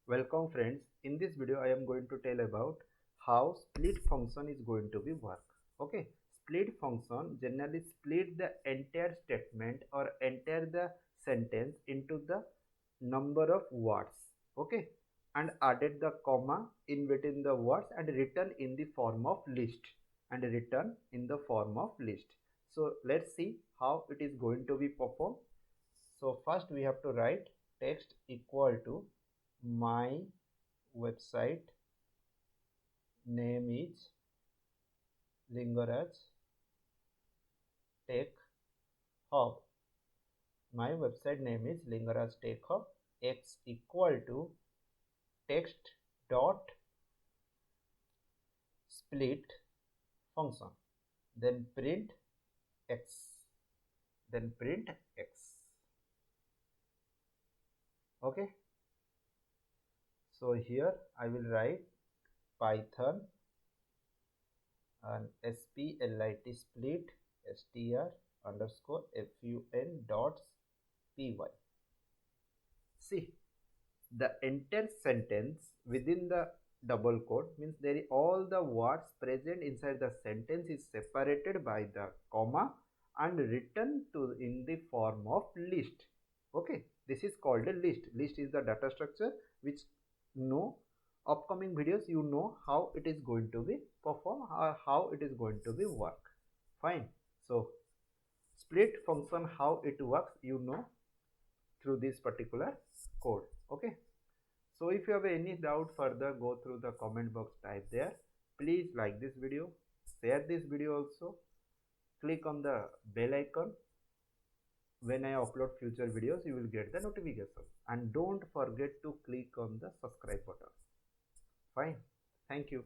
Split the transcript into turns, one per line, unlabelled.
Welcome friends. In this video I am going to tell about how split function is going to be work. Okay, split function generally split the entire statement or entire the sentence into the number of words. Okay, and added the comma in between the words and written in the form of list So let's see how it is going to be performed. So first we have to write text equal to my website name is Lingaraj Tech Hub. My website name is Lingaraj Tech Hub. X equal to text dot split function. Then print x. Okay. So here I will write Python and split str underscore fun dot py. See, the entire sentence within the double quote means there is all the words present inside the sentence is separated by the comma and written to in the form of list. Okay, this is called a list is the data structure which no upcoming videos you know how it is going to be perform or how it is going to be work. Fine. So split function how it works you know through this particular code. Okay, so if you have any doubt further, go through the comment box, type there. Please like this video, share this video also, click on the bell icon. When I upload future videos, you will get the notification. And don't forget to click on the subscribe button. Fine. Thank you.